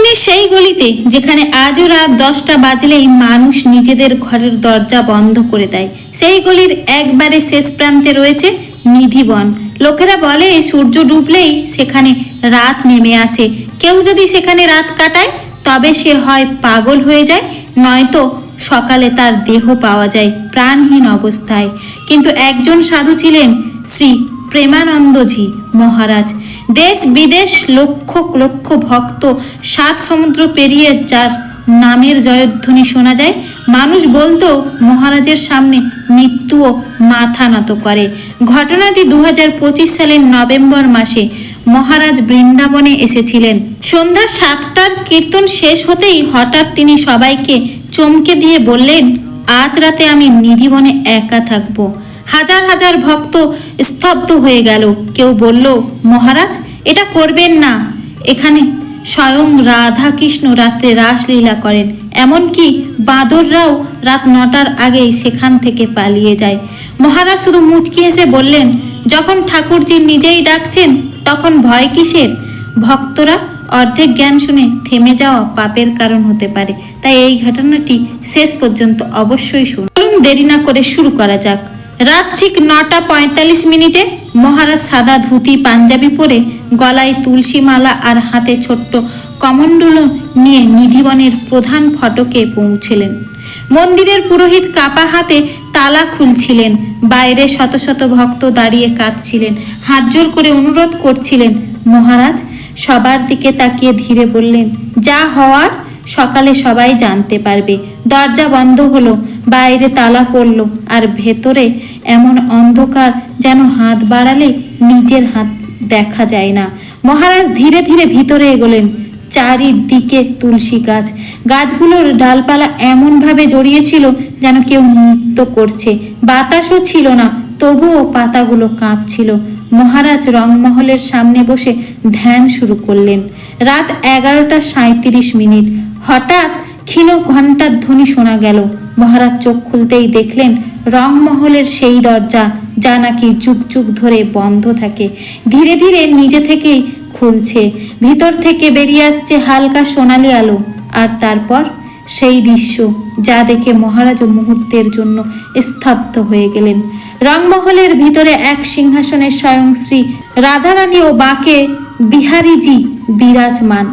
দার্জিলিংয়ের সেই গলিতে যেখানে আজও রাত 10টা বাজলেই মানুষ নিজেদের ঘরের দরজা বন্ধ করে দেয়, সেই গলির একবারে শেষ প্রান্তে রয়েছে নিধিবন। লোকেরা বলে সূর্য ডুবলেই সেখানে রাত নেমে আসে। কেউ যদি সেখানে রাত কাটায় তবে সে হয় পাগল হয়ে যায়, নয়তো সকালে তার দেহ পাওয়া যায় প্রাণহীন অবস্থায়। কিন্তু একজন সাধু ছিলেন, শ্রী প্রেমানন্দজি মহারাজ। দেশ বিদেশ লক্ষ লক্ষ ভক্ত, 7 সমুদ্র পেরিয়ে যার নামের জয়ধ্বনি শোনা যায়। মানুষ বলতো মহারাজের সামনে মৃত্যুও মাথা নত করে। ঘটনাটি 2025 সালের নভেম্বর মাসে মহারাজ বৃন্দাবনে এসেছিলেন। সন্ধ্যা 7টার কীর্তন শেষ হতেই হঠাৎ তিনি সবাইকে চমকে দিয়ে বললেন, আজ রাতে আমি নিধিবনে একা থাকবো। হাজার হাজার ভক্ত স্তব্ধ হয়ে গেল। কেউ বলল, মহারাজ এটা করবেন না, এখানে স্বয়ং রাধা কৃষ্ণ রাত্রে রাসলীলা করেন। এমনকি বাঁদররাও রাত 9টার আগেই সেখান থেকে পালিয়ে যায়। মহারাজ শুধু মুচকি হেসে বললেন, যখন ঠাকুরজি নিজেই ডাকছেন তখন ভয় কিসের? ভক্তরা অর্ধেক জ্ঞান শুনে থেমে যাওয়া পাপের কারণ হতে পারে, তাই এই ঘটনাটি শেষ পর্যন্ত অবশ্যই শুনুন। চলুন দেরি না করে শুরু করা যাক। রাত ঠিক 9টা 45 মিনিটে মহারাজ সাদা ধুতি পাঞ্জাবি পরে, গলায় তুলসী মালা আর হাতে ছোট্ট কমণ্ডলু নিয়ে নিধিবনের প্রধান ফটকে পৌঁছলেন। মন্দিরের পুরোহিত কাপা হাতে তালা খুলছিলেন। বাইরে শত শত ভক্ত দাঁড়িয়ে কাঁদছিলেন, হাত জোর করে অনুরোধ করছিলেন। মহারাজ সবার দিকে তাকিয়ে ধীরে বললেন, যা হওয়ার সকালে সবাই জানতে পারবে। দরজা বন্ধ হলো, বাইরে তালা পড়ল, আর ভেতরে এমন অন্ধকার যেন হাত বাড়ালে নিজের হাত দেখা যায় না। মহারাজ ধীরে ধীরে ভিতরে এগোলেন। চারিদিকে তুলসী গাছ, গাছগুলোর ডালপালা এমনভাবে জড়িয়েছিল যেন কেউ নৃত্য করছে। বাতাসও ছিল না, তবুও পাতাগুলো কাঁপছিল। মহারাজ রংমহলের সামনে বসে ধ্যান শুরু করলেন। রাত 11টা 37 মিনিট। হঠাৎ ক্ষীণ ঘণ্টার ধ্বনি শোনা গেল। মহারাজ চোখ খুলতেই দেখলেন রংমহলের সেই দরজা, যা নাকি যুগ যুগ ধরে বন্ধ থাকে, ধীরে ধীরে নিজে থেকেই খুলছে। ভিতর থেকে বেরিয়ে আসছে হালকা সোনালি আলো। আর তারপর সেই দৃশ্য, যা দেখে মহারাজ মুহূর্তের জন্য স্তব্ধ হয়ে গেলেন। রংমহলের ভিতরে এক সিংহাসনে স্বয়ং শ্রী রাধারানী ও বাঁকে বিহারীজি বিরাজমান।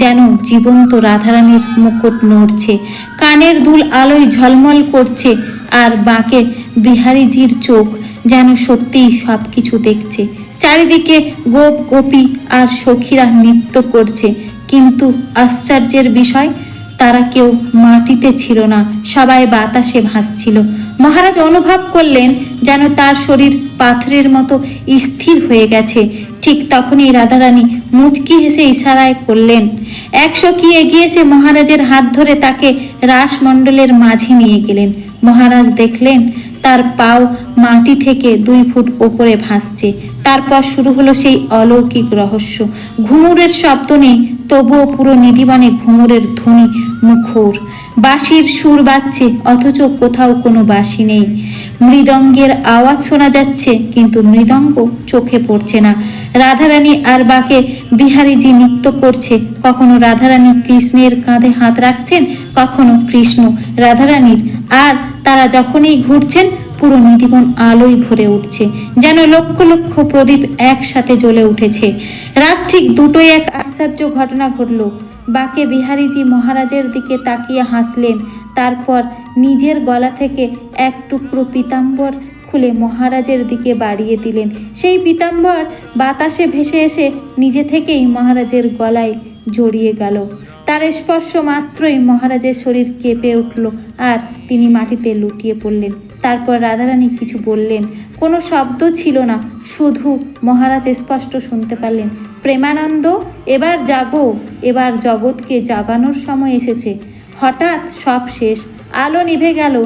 যেন জীবন্ত রাধারানীর মুকুট নড়ছে, কানের দুল আলোয় ঝলমল করছে, আর বাঁকে বিহারীজির চোখ যেন সত্যিই সব কিছু দেখছে। চারিদিকে গোপ গোপী আর সখীরা নৃত্য করছে, কিন্তু আশ্চর্যের বিষয়, তারা কেউ মাটিতে ছিল না, সবাই বাতাসে ভাসছিল। মহারাজ অনুভব করলেন যেন তার শরীর পাথরের মতো স্থির হয়ে গেছে। ঠিক তখনই রাধারানী মুচকি হেসে ইশারায় করলেন। 1 সখী এগিয়ে এসে মহারাজের হাত ধরে তাকে রাসমণ্ডলের মাঝে নিয়ে গেলেন। মহারাজ দেখলেন তার পাও মাটি থেকে 2 ফুট ওপরে ভাসছে। তারপর শুরু হলো সেই অলৌকিক রহস্য। ঘুঙুরের শব্দ নেই, তবুও পুরো নিধিবনে ঘুঙুরের ধ্বনি মুখর। বাঁশির সুর বাজছে, অথচ কোথাও কোনো বাঁশি নেই। মৃদঙ্গের আওয়াজ শোনা যাচ্ছে, কিন্তু মৃদঙ্গ চোখে পড়ছে না। রাধারানী আর বাঁকে বিহারীজি নৃত্য করছে। কখনো রাধারানী কৃষ্ণের কাঁধে হাত রাখছেন, কখনো কৃষ্ণ রাধারানীর। আর তারা যখনই ঘুরছেন, পুরো নিধিবন আলোয় ভরে উঠছে, যেন লক্ষ লক্ষ প্রদীপ একসাথে জ্বলে উঠেছে। রাত ঠিক 2টোয় এক আশ্চর্য ঘটনা ঘটল। বাঁকে বিহারীজি মহারাজের দিকে তাকিয়ে হাসলেন। তারপর নিজের গলা থেকে এক টুকরো পীতাম্বর খুলে মহারাজের দিকে বাড়িয়ে দিলেন। সেই পীতাম্বর বাতাসে ভেসে এসে নিজে থেকেই মহারাজের গলায় জড়িয়ে গেল। তার স্পর্শ মাত্রই মহারাজের শরীর কেঁপে উঠল, আর তিনি মাটিতে লুটিয়ে পড়লেন। তারপর রাধারানী কিছু বললেন, কোনো শব্দ ছিল না, শুধু মহারাজ স্পষ্ট শুনতে পারলেন, প্রেমানন্দ, এবার জাগো, এবার জগৎকে জাগানোর সময় এসেছে। হঠাৎ সব শেষ, আলো নিভে গেল,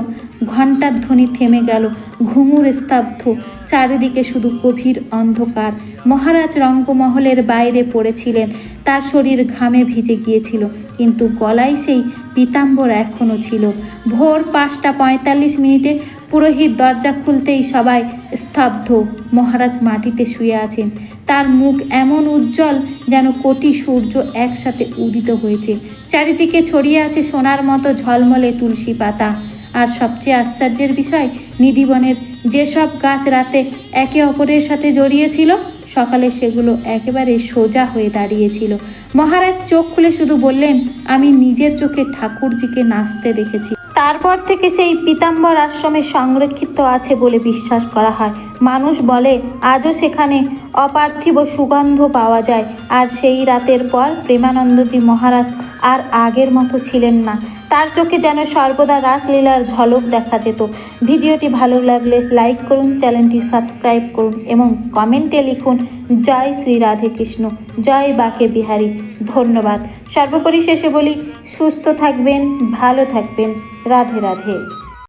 ঘণ্টার ধ্বনি থেমে গেল, ঘুঙুর স্তব্ধ, চারিদিকে শুধু গভীর অন্ধকার। মহারাজ রঙ্গমহলের বাইরে পড়েছিলেন, তার শরীর ঘামে ভিজে গিয়েছিল, কিন্তু গলায় সেই পীতাম্বর এখনো ছিল। ভোর 5টা 45 মিনিটে পুরোহিত দরজা খুলতেই সবাই স্তব্ধ। মহারাজ মাটিতে শুয়ে আছেন, তার মুখ এমন উজ্জ্বল যেন কোটি সূর্য একসাথে উদিত হয়েছে। চারিদিকে ছড়িয়ে আছে সোনার মতো ঝলমলে তুলসী পাতা। আর সবচেয়ে আশ্চর্যের বিষয়, নিধিবনের যেসব গাছ রাতে একে অপরের সাথে জড়িয়েছিল, সকালে সেগুলো একেবারে সোজা হয়ে দাঁড়িয়েছিল। মহারাজ চোখ খুলে শুধু বললেন, আমি নিজের চোখে ঠাকুরজিকে নাচতে দেখেছি। তারপর থেকে সেই পীতাম্বর আশ্রমে সংরক্ষিত আছে বলে বিশ্বাস করা হয়। মানুষ বলে আজও সেখানে অপার্থিব সুগন্ধ পাওয়া যায়। আর সেই রাতের পর প্রেমানন্দজি মহারাজ আর আগের মতো ছিলেন না। তার চোখে যেন সর্বদা রাসলীলার ঝলক দেখা যেত। ভিডিওটি ভালো লাগলে লাইক করুন, চ্যানেলটি সাবস্ক্রাইব করুন এবং কমেন্টে লিখুন জয় শ্রী রাধে কৃষ্ণ, জয় বাকে বিহারী। ধন্যবাদ। সর্বোপরি শেষে বলি, সুস্থ থাকবেন, ভালো থাকবেন। রাধে রাধে।